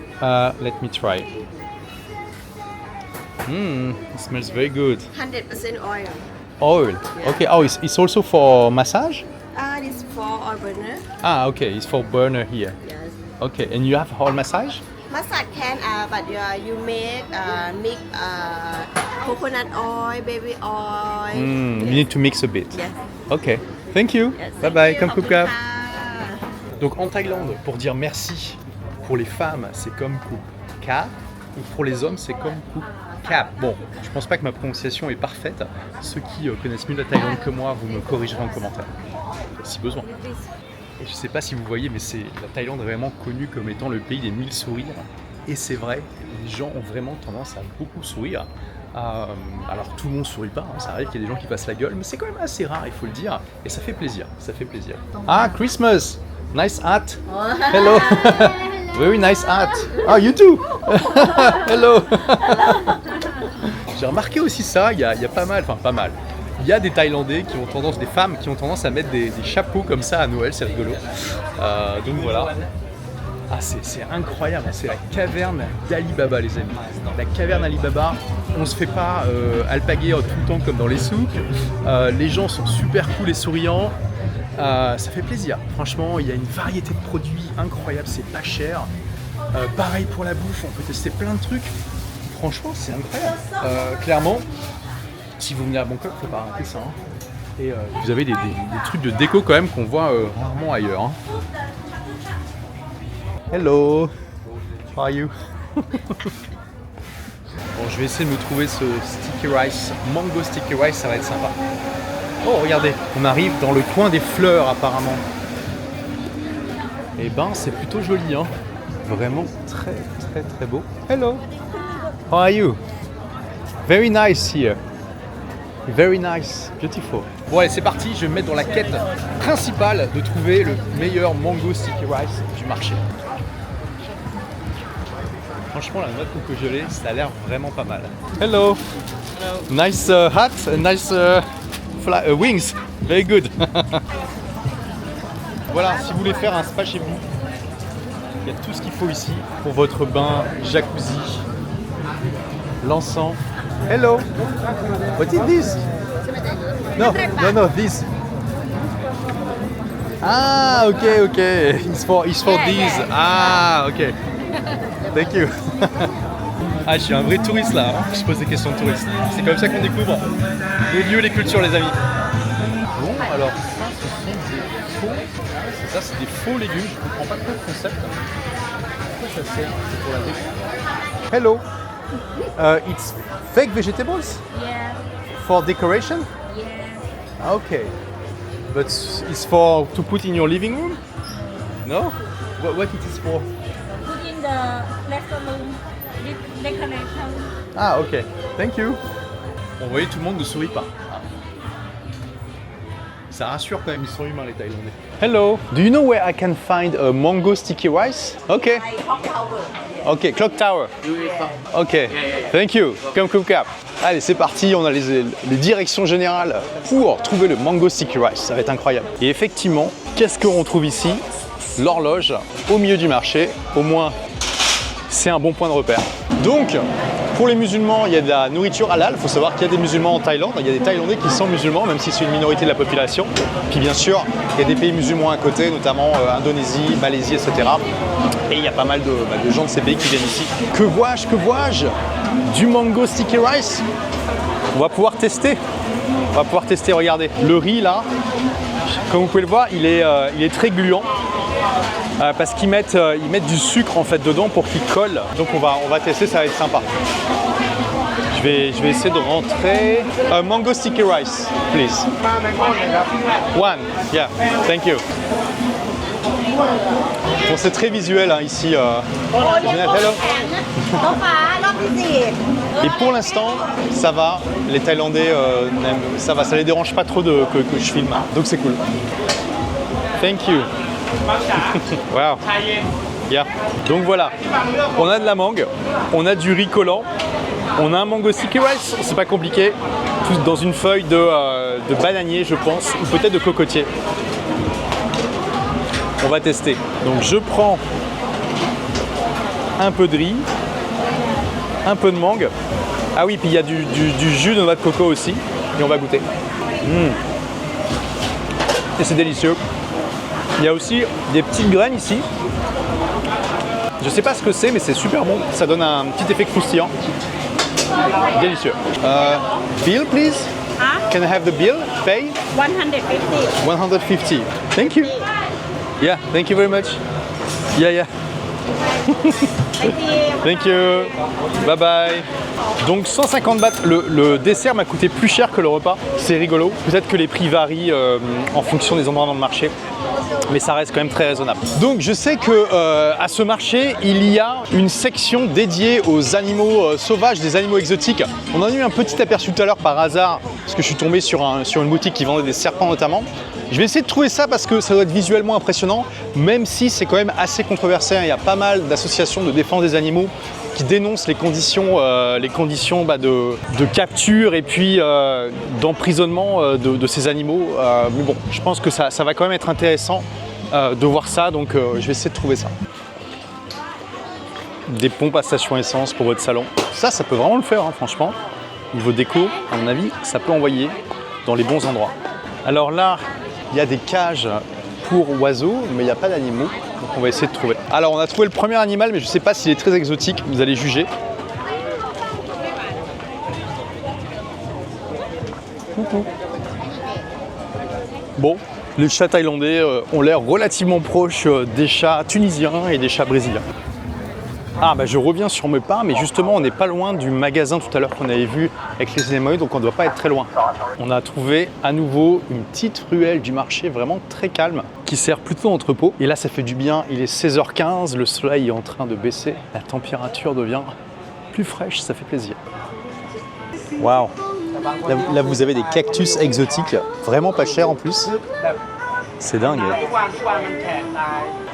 [SPEAKER 1] Let me try. It smells very good.
[SPEAKER 4] 100% oil.
[SPEAKER 1] Oil. Okay. Oh, it's also for massage?
[SPEAKER 4] This for oil burner.
[SPEAKER 1] Ah, okay. It's for burner here.
[SPEAKER 4] Yes.
[SPEAKER 1] Okay. And you have whole massage?
[SPEAKER 4] Massage can, but you make mix coconut oil, baby oil.
[SPEAKER 1] You need to mix a bit.
[SPEAKER 4] Yes.
[SPEAKER 1] Okay. Thank you.
[SPEAKER 4] Yes,
[SPEAKER 1] Bye
[SPEAKER 4] thank
[SPEAKER 1] bye.
[SPEAKER 4] you.
[SPEAKER 1] Come
[SPEAKER 4] ขอบคุณ
[SPEAKER 1] Kupka.
[SPEAKER 4] ค่ะ
[SPEAKER 1] Donc en Thaïlande, pour dire merci, pour les femmes, c'est comme coupe K, ou pour les hommes, c'est comme coupe Cap. Bon, je pense pas que ma prononciation est parfaite. Ceux qui connaissent mieux la Thaïlande que moi, vous me corrigerez en commentaire, si besoin. Et je sais pas si vous voyez, mais la Thaïlande est vraiment connue comme étant le pays des 1000 sourires. Et c'est vrai, les gens ont vraiment tendance à beaucoup sourire. Alors tout le monde sourit pas, hein. Ça arrive qu'il y ait des gens qui passent la gueule, mais c'est quand même assez rare, il faut le dire. Et ça fait plaisir, ça fait plaisir. Ah, Christmas! Nice hat! Hello! Very nice hat! Oh, you too! Hello! J'ai remarqué aussi ça, il y a pas mal, enfin pas mal. Il y a des Thaïlandais qui ont tendance, des femmes qui ont tendance à mettre des chapeaux comme ça à Noël, c'est rigolo. Donc voilà. Ah, c'est incroyable, c'est la caverne d'Ali Baba, les amis. La caverne d'Ali Baba, on se fait pas alpaguer tout le temps comme dans les souks. Les gens sont super cool et souriants. Ça fait plaisir. Franchement, il y a une variété de produits incroyable, c'est pas cher. Pareil pour la bouffe, on peut tester plein de trucs. Franchement, c'est incroyable. Clairement, si vous venez à Bangkok, il faut pas rater ça. Hein. Et vous avez des trucs de déco quand même qu'on voit rarement ailleurs. Hein. Hello, how are you? Bon, je vais essayer de me trouver ce sticky rice, mango sticky rice, ça va être sympa. Oh, regardez, on arrive dans le coin des fleurs apparemment. Et ben, c'est plutôt joli, hein. Vraiment très très très beau. Hello, how are you? Very nice here. Very nice, beautiful. Bon allez, c'est parti, je vais me mettre dans la quête principale de trouver le meilleur mango sticky rice du marché. Franchement, la noix de coco gelée, ça a l'air vraiment pas mal. Hello. Hello. Nice hat, nice wings. Very good. Voilà, si vous voulez faire un spa chez vous, il y a tout ce qu'il faut ici pour votre bain, jacuzzi, l'encens. Hello. What is this? No, no, no, this. Ah, ok. It's for these. Ah, ok. Thank you. Ah, je suis un vrai touriste là, hein. Je pose des questions de touriste. C'est comme ça qu'on découvre les lieux, les cultures, les amis. Bon, alors ça, ce sont des faux. C'est ça, c'est des faux légumes. Je comprends pas trop le concept. Pourquoi ça sert? C'est pour la déco. Hello. It's fake vegetables
[SPEAKER 3] Yeah.
[SPEAKER 1] for decoration.
[SPEAKER 3] Yeah.
[SPEAKER 1] Okay. But it's for to put in your living room? No? What it is for?
[SPEAKER 3] Put in the restroom decoration.
[SPEAKER 1] Ah, ok. Thank you. Vous voyez, tout le monde ne sourit pas. Ça rassure quand même, ils sont humains les Thaïlandais. Hello. Do you know where I can find a mango sticky rice? Okay. Ok, Clock Tower. Ok, thank you. Come. Allez, c'est parti, on a les directions générales pour trouver le mango sticky rice. Ça va être incroyable. Et effectivement, qu'est-ce qu'on trouve ici? L'horloge au milieu du marché. Au moins, c'est un bon point de repère. Donc, pour les musulmans, il y a de la nourriture halal. Il faut savoir qu'il y a des musulmans en Thaïlande. Il y a des Thaïlandais qui sont musulmans, même si c'est une minorité de la population. Puis bien sûr, il y a des pays musulmans à côté, notamment Indonésie, Malaisie, etc. Et il y a pas mal de gens de ces pays qui viennent ici. Que vois-je? Du mango sticky rice. On va pouvoir tester. Regardez. Le riz là, comme vous pouvez le voir, il est très gluant. Parce qu'ils mettent du sucre en fait dedans pour qu'il colle. Donc on va tester, ça va être sympa. Je vais essayer de rentrer. Mango sticky rice, please. One, yeah, thank you. Bon, c'est très visuel hein, ici. Hello. Et pour l'instant, ça va. Les Thaïlandais, ça va, ça les dérange pas trop que je filme. Donc c'est cool. Thank you. Wow. Yeah. Donc voilà, on a de la mangue, on a du riz collant, on a un mango sticky rice, c'est pas compliqué, tout dans une feuille de bananier je pense, ou peut-être de cocotier. On va tester. Donc je prends un peu de riz, un peu de mangue. Ah oui, puis il y a du jus de noix de coco aussi, et on va goûter. Et c'est délicieux. Il y a aussi des petites graines ici. Je sais pas ce que c'est, mais c'est super bon. Ça donne un petit effet croustillant. Délicieux. Bill, please. Can I have the bill? Pay?
[SPEAKER 3] 150.
[SPEAKER 1] 150. Thank you. Yeah, thank you very much. Yeah. Thank you. Bye bye. Donc 150 bahts, le dessert m'a coûté plus cher que le repas. C'est rigolo. Peut-être que les prix varient en fonction des endroits dans le marché. Mais ça reste quand même très raisonnable. Donc je sais que à ce marché, il y a une section dédiée aux animaux sauvages, des animaux exotiques. On en a eu un petit aperçu tout à l'heure par hasard, parce que je suis tombé sur une boutique qui vendait des serpents notamment. Je vais essayer de trouver ça parce que ça doit être visuellement impressionnant, même si c'est quand même assez controversé. Il y a pas mal d'associations de défense des animaux qui dénoncent les conditions de capture et puis d'emprisonnement de ces animaux. Mais bon, je pense que ça va quand même être intéressant de voir ça, donc je vais essayer de trouver ça. Des pompes à station essence pour votre salon. Ça peut vraiment le faire, hein, franchement. Niveau déco, à mon avis, ça peut envoyer dans les bons endroits. Alors là, il y a des cages pour oiseaux, mais il n'y a pas d'animaux. Donc on va essayer de trouver. Alors on a trouvé le premier animal, mais je ne sais pas s'il est très exotique. Vous allez juger. Coucou. Bon, les chats thaïlandais ont l'air relativement proches des chats tunisiens et des chats brésiliens. Ah bah je reviens sur mes pas, mais justement on n'est pas loin du magasin tout à l'heure qu'on avait vu avec les animaux, donc on ne doit pas être très loin. On a trouvé à nouveau une petite ruelle du marché vraiment très calme qui sert plutôt d'entrepôt. Et là ça fait du bien, il est 16h15, le soleil est en train de baisser, la température devient plus fraîche, ça fait plaisir. Waouh! Là vous avez des cactus exotiques, vraiment pas chers en plus. C'est dingue.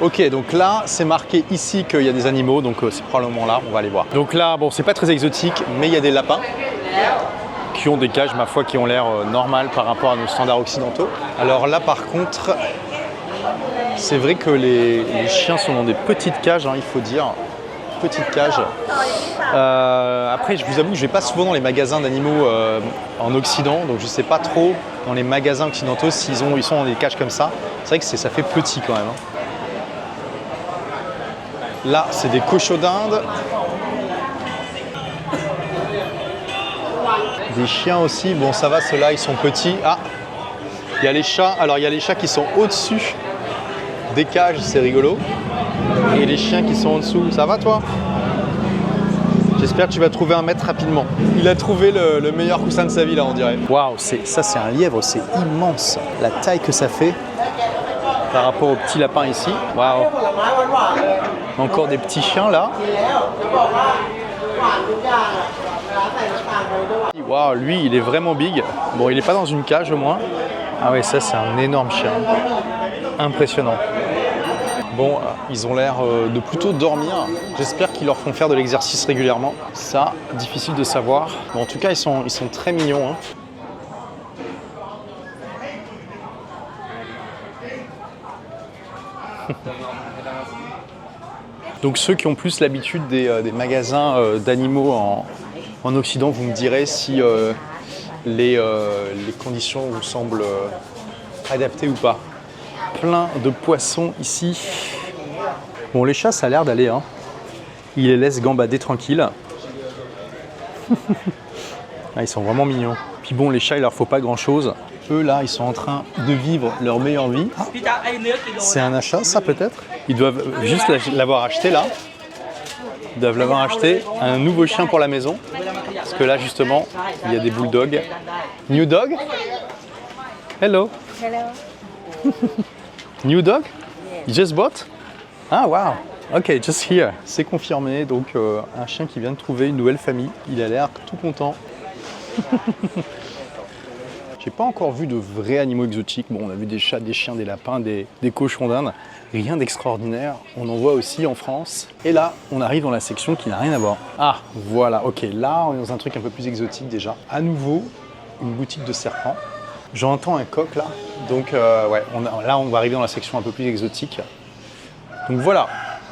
[SPEAKER 1] Ok, donc là, c'est marqué ici qu'il y a des animaux, donc c'est probablement là, on va aller voir. Donc là, bon, c'est pas très exotique, mais il y a des lapins qui ont des cages, ma foi, qui ont l'air normales par rapport à nos standards occidentaux. Alors là, par contre, c'est vrai que les chiens sont dans des petites cages, hein, il faut dire. petite cage. Après, je vous avoue que je vais pas souvent dans les magasins d'animaux en Occident, donc je sais pas trop dans les magasins occidentaux s'ils sont dans des cages comme ça. C'est vrai que ça fait petit quand même. Hein. Là, c'est des cochons d'Inde. Des chiens aussi. Bon, ça va, ceux-là, ils sont petits. Ah, il y a les chats. Alors, il y a les chats qui sont au-dessus des cages, c'est rigolo. Et les chiens qui sont en dessous. Ça va, toi? J'espère que tu vas trouver un maître rapidement. Il a trouvé le meilleur coussin de sa vie, là, on dirait. Waouh, ça, c'est un lièvre. C'est immense. La taille que ça fait par rapport au petit lapin ici. Waouh. Encore des petits chiens, là. Waouh, lui, il est vraiment big. Bon, il n'est pas dans une cage, au moins. Ah ouais, ça, c'est un énorme chien. Impressionnant. Bon, ils ont l'air de plutôt dormir. J'espère qu'ils leur font faire de l'exercice régulièrement. Ça, difficile de savoir. Bon, en tout cas, ils sont très mignons. Hein. Donc ceux qui ont plus l'habitude des magasins d'animaux en Occident, vous me direz si les conditions vous semblent adaptées ou pas. Plein de poissons ici. Bon, les chats, ça a l'air d'aller. Hein. Ils les laissent gambader tranquilles. Ah, ils sont vraiment mignons. Puis bon, les chats, il leur faut pas grand-chose. Eux, là, ils sont en train de vivre leur meilleure vie. Ah, c'est un achat, ça, peut-être? Ils doivent juste l'avoir acheté, là. Ils doivent l'avoir acheté. Un nouveau chien pour la maison. Parce que là, justement, il y a des bulldogs. New dog? Hello.
[SPEAKER 3] Hello.
[SPEAKER 1] New dog? You just bought? Ah, wow. Ok, just here. C'est confirmé. Donc, un chien qui vient de trouver une nouvelle famille. Il a l'air tout content. J'ai pas encore vu de vrais animaux exotiques. Bon, on a vu des chats, des chiens, des lapins, des cochons d'Inde. Rien d'extraordinaire. On en voit aussi en France. Et là, on arrive dans la section qui n'a rien à voir. Ah, voilà. Ok, là, on est dans un truc un peu plus exotique déjà. À nouveau, une boutique de serpents. J'entends un coq là. Donc, ouais, là, on va arriver dans la section un peu plus exotique. Donc voilà.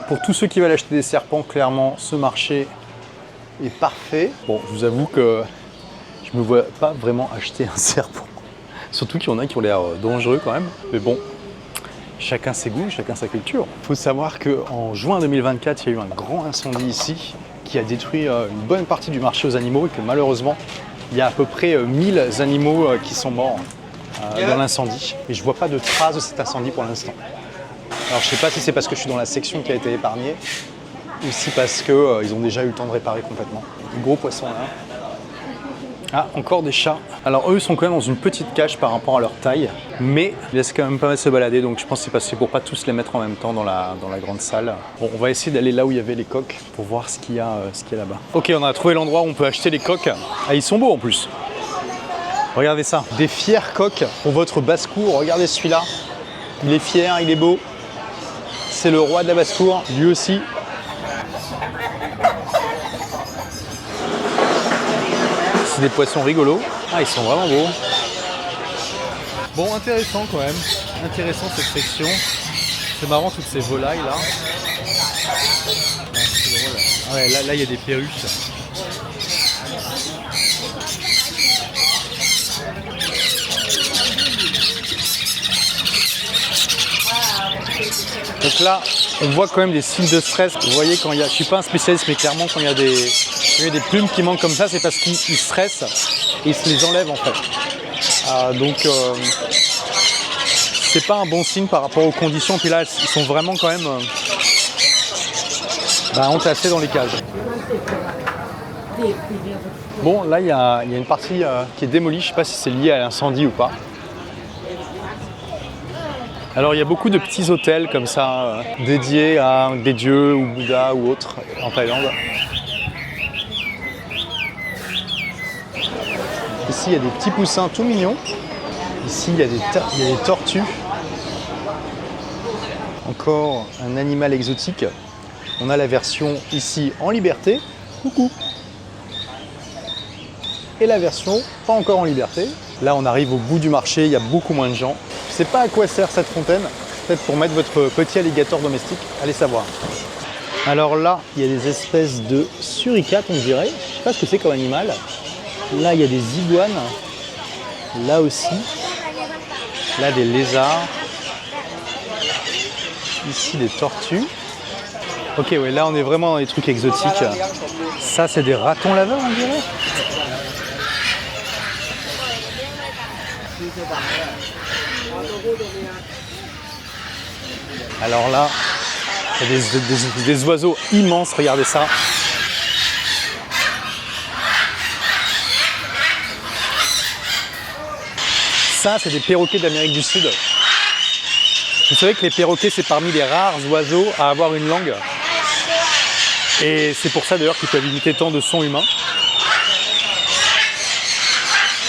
[SPEAKER 1] Pour tous ceux qui veulent acheter des serpents, clairement, ce marché est parfait. Bon, je vous avoue que je me vois pas vraiment acheter un serpent. Surtout qu'il y en a qui ont l'air dangereux quand même. Mais bon, chacun ses goûts, chacun sa culture. Il faut savoir qu'en juin 2024, il y a eu un grand incendie ici qui a détruit une bonne partie du marché aux animaux et que malheureusement, il y a à peu près 1000 animaux qui sont morts dans l'incendie. Et je vois pas de traces de cet incendie pour l'instant. Alors je sais pas si c'est parce que je suis dans la section qui a été épargnée ou si parce qu'ils ont déjà eu le temps de réparer complètement. Des gros poissons là. Ah, encore des chats. Alors eux sont quand même dans une petite cage par rapport à leur taille, mais ils laissent quand même pas mal se balader, donc je pense que c'est pour pas tous les mettre en même temps dans la grande salle. Bon, on va essayer d'aller là où il y avait les coqs pour voir ce qu'il y a là-bas. Ok, on a trouvé l'endroit où on peut acheter les coqs. Ah, ils sont beaux en plus. Regardez ça, des fiers coqs pour votre basse-cour. Regardez celui-là, il est fier, il est beau. C'est le roi de la basse-cour, lui aussi. C'est des poissons rigolos. Ah, ils sont vraiment beaux. Bon, intéressant quand même. Intéressant cette section. C'est marrant toutes ces volailles là. Ah, ouais, là, il y a des perruches. Donc là, on voit quand même des signes de stress. Vous voyez, quand il y a, je suis pas un spécialiste, mais clairement quand il y a des plumes qui manquent comme ça, c'est parce qu'ils stressent et ils se les enlèvent en fait. Donc c'est pas un bon signe par rapport aux conditions. Puis là, ils sont vraiment quand même entassés dans les cages. Bon, là, il y a une partie qui est démolie. Je sais pas si c'est lié à l'incendie ou pas. Alors il y a beaucoup de petits hôtels comme ça, dédiés à des dieux ou Bouddha ou autres en Thaïlande. Ici il y a des petits poussins tout mignons. Ici il y a des tortues. Encore un animal exotique. On a la version ici en liberté. Coucou. Et la version pas encore en liberté. Là on arrive au bout du marché, il y a beaucoup moins de gens. Je ne sais pas à quoi sert cette fontaine, peut-être pour mettre votre petit alligator domestique, allez savoir. Alors là, il y a des espèces de suricates, on dirait. Je sais pas ce que c'est comme animal. Là, il y a des iguanes. Là aussi. Là, des lézards. Ici, des tortues. Ok, ouais, là, on est vraiment dans les trucs exotiques. Ça, c'est des ratons laveurs, on dirait. Alors là, il y a des oiseaux immenses, regardez ça. Ça, c'est des perroquets d'Amérique du Sud. Vous savez que les perroquets, c'est parmi les rares oiseaux à avoir une langue. Et c'est pour ça d'ailleurs qu'ils peuvent imiter tant de sons humains.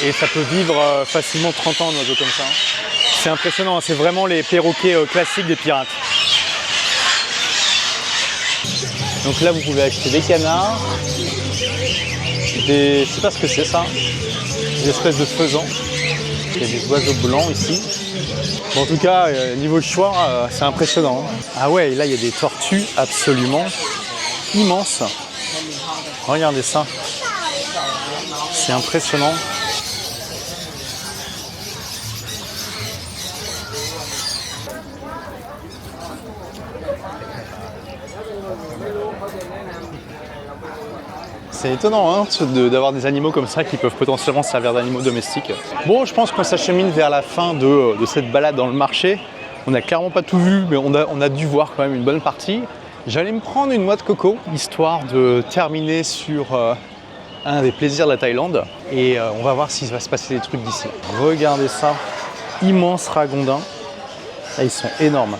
[SPEAKER 1] Et ça peut vivre facilement 30 ans, un oiseau comme ça. C'est impressionnant, hein. C'est vraiment les perroquets classiques des pirates. Donc là, vous pouvez acheter des canards, je sais pas ce que c'est ça, des espèces de faisans. Il y a des oiseaux blancs ici. Bon, en tout cas, niveau choix, c'est impressionnant. Ah ouais, là, il y a des tortues absolument immenses. Regardez ça. C'est impressionnant. C'est étonnant hein, d'avoir des animaux comme ça qui peuvent potentiellement servir d'animaux domestiques. Bon, je pense qu'on s'achemine vers la fin de cette balade dans le marché. On n'a clairement pas tout vu, mais on a dû voir quand même une bonne partie. J'allais me prendre une noix de coco, histoire de terminer sur un des plaisirs de la Thaïlande. Et on va voir s'il va se passer des trucs d'ici. Regardez ça, immense ragondin. Là, ils sont énormes.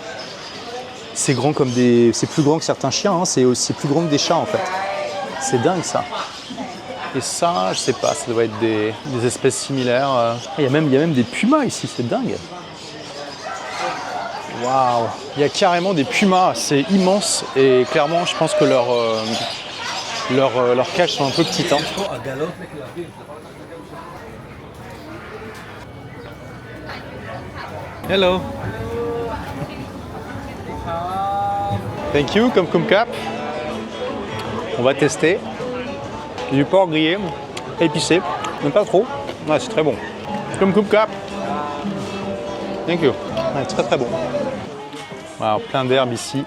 [SPEAKER 1] C'est grand comme c'est plus grand que certains chiens, hein. C'est aussi plus grand que des chats en fait. C'est dingue ça. Et ça, je sais pas, ça doit être des espèces similaires. Il y a même des pumas ici, c'est dingue. Waouh! Il y a carrément des pumas, c'est immense et clairement, je pense que leurs cages sont un peu petites. Hein. Hello. Thank you, comme cap. On va tester. Du porc grillé, épicé, mais pas trop. Ouais, c'est très bon. Comme cap. Thank you. Ouais, très très bon. Alors, plein d'herbes ici.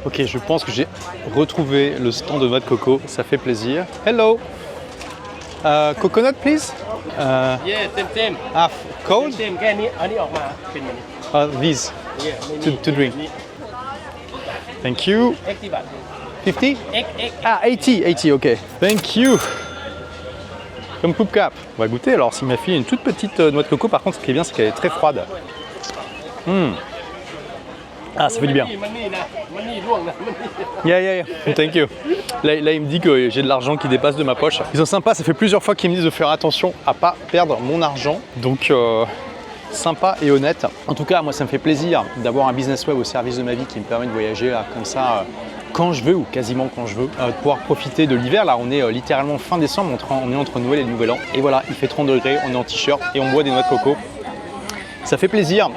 [SPEAKER 1] Ok, je pense que j'ai retrouvé le stand de noix de coco. Ça fait plaisir. Hello. Coconut, please.
[SPEAKER 5] Yeah, same.
[SPEAKER 1] Ah, cold.
[SPEAKER 5] Same, แค่นี้อันนี้ออกมาเป็นมัน
[SPEAKER 1] These to drink. Thank you.
[SPEAKER 5] 80 บาท
[SPEAKER 1] 50?
[SPEAKER 5] X
[SPEAKER 1] Ah, 80, ok. Thank you. Comme coupe cap. On va goûter alors. Si ma fille a une toute petite noix de coco, par contre, ce qui est bien, c'est qu'elle est très froide. Ah, ça fait du bien.
[SPEAKER 5] มันนี่นะมันนี่ร่วงนะมันนี่
[SPEAKER 1] Yeah. Thank you. Là, il me dit que j'ai de l'argent qui dépasse de ma poche. Ils sont sympas. Ça fait plusieurs fois qu'ils me disent de faire attention à pas perdre mon argent. Donc, sympa et honnête. En tout cas, moi, ça me fait plaisir d'avoir un business web au service de ma vie qui me permet de voyager là, comme ça. Quand je veux ou quasiment quand je veux, de pouvoir profiter de l'hiver. Là, on est littéralement fin décembre, on est entre Noël et le Nouvel An. Et voilà, il fait 30 degrés, on est en t-shirt et on boit des noix de coco. Ça fait plaisir.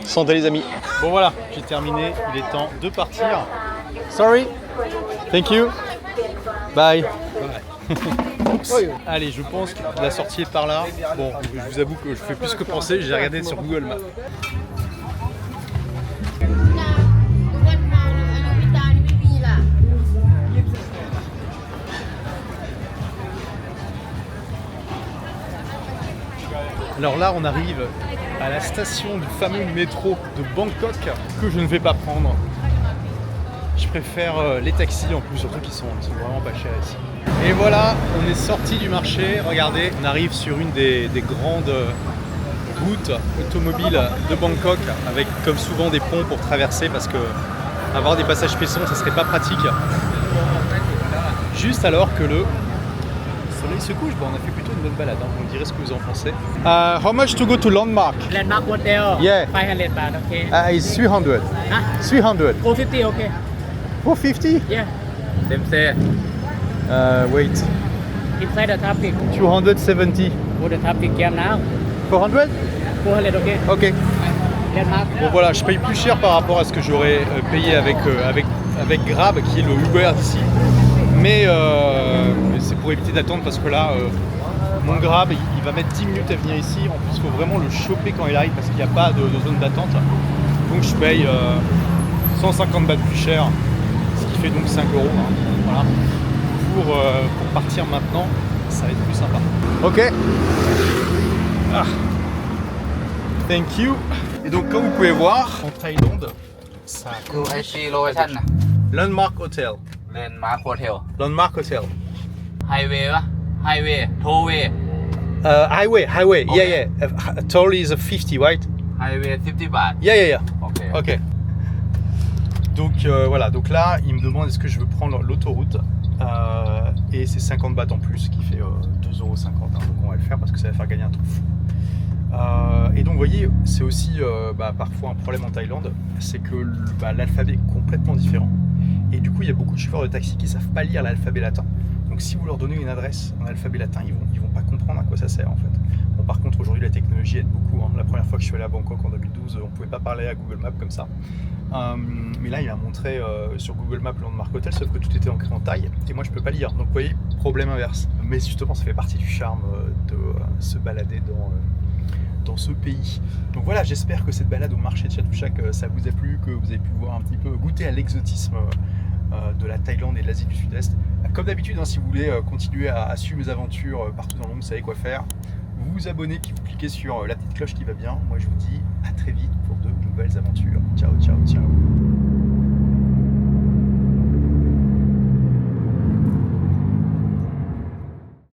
[SPEAKER 1] Santé les amis. Bon voilà, j'ai terminé, il est temps de partir. Sorry. Thank you. Bye. Oups. Allez, je pense que la sortie est par là. Bon, je vous avoue que je fais plus que penser, j'ai regardé sur Google Maps. Alors là, on arrive à la station du fameux métro de Bangkok que je ne vais pas prendre. Je préfère les taxis en plus, surtout qu'ils sont vraiment pas chers ici. Et voilà, on est sorti du marché. Regardez, on arrive sur une des grandes routes automobiles de Bangkok avec comme souvent des ponts pour traverser parce que avoir des passages piétons, ça serait pas pratique. Juste alors que le soleil se couche, bon, on a fait plutôt une bonne balade, hein. Vous me direz ce que vous en pensez. How much to go to Landmark?
[SPEAKER 5] Landmark Hotel
[SPEAKER 1] Yeah.
[SPEAKER 5] 500 บาท okay
[SPEAKER 1] It's 300. 300.
[SPEAKER 5] 450 okay
[SPEAKER 1] 450?
[SPEAKER 5] yeah same say
[SPEAKER 1] Wait.
[SPEAKER 5] inside the traffic
[SPEAKER 1] 270.
[SPEAKER 5] go the traffic jam now
[SPEAKER 1] 400?
[SPEAKER 5] 400 okay
[SPEAKER 1] Okay.
[SPEAKER 5] Denmark.
[SPEAKER 1] Bon voilà, je paye plus cher par rapport à ce que j'aurais payé avec Grab, qui est le Uber d'ici. Mais c'est pour éviter d'attendre parce que là, mon Grab, il va mettre 10 minutes à venir ici. En plus, il faut vraiment le choper quand il arrive parce qu'il n'y a pas de zone d'attente. Donc je paye 150 bahts plus cher, ce qui fait donc 5 €. Hein, voilà. Pour partir maintenant, ça va être plus sympa. Ok. Ah. Thank you. Et donc comme vous pouvez voir, en Thaïlande, ça
[SPEAKER 6] ดูไอซีโลเคชั่นนะ
[SPEAKER 1] Landmark Hotel.
[SPEAKER 6] แลนด์มาร์คโฮเทล
[SPEAKER 1] Landmark Hotel.
[SPEAKER 6] ไฮเวย์ปะไฮเวย์โทเวย์
[SPEAKER 1] Highway. Yeah, yeah. Toll is 50, right?
[SPEAKER 6] ไฮเวย์50 บาท
[SPEAKER 1] Yeah.
[SPEAKER 6] โอเค
[SPEAKER 1] Ok. Donc voilà, donc là, il me demande est-ce que je veux prendre l'autoroute et c'est 50 bahts en plus, qui fait 2,50 €. Hein, donc on va le faire parce que ça va faire gagner un truc fou. Et donc vous voyez, c'est aussi parfois un problème en Thaïlande, c'est que l'alphabet est complètement différent. Et du coup, il y a beaucoup de chauffeurs de taxi qui ne savent pas lire l'alphabet latin. Donc si vous leur donnez une adresse en alphabet latin, ils vont pas comprendre à quoi ça sert en fait. Bon, par contre, aujourd'hui, la technologie aide beaucoup. Hein. La première fois que je suis allé à Bangkok en 2012, on ne pouvait pas parler à Google Maps comme ça. Mais là, il a montré sur Google Maps Landmark Hotel, sauf que tout était ancré en thaï. Et moi, je peux pas lire. Donc vous voyez, problème inverse. Mais justement, ça fait partie du charme de se balader dans ce pays. Donc voilà, j'espère que cette balade au marché de Chatuchak, ça vous a plu, que vous avez pu voir un petit peu, goûter à l'exotisme de la Thaïlande et de l'Asie du Sud-Est. Comme d'habitude, hein, si vous voulez continuer à suivre mes aventures partout dans le monde, vous savez quoi faire. Vous vous abonnez, puis vous cliquez sur la petite cloche qui va bien. Moi, je vous dis à très vite pour de nouvelles aventures. Ciao.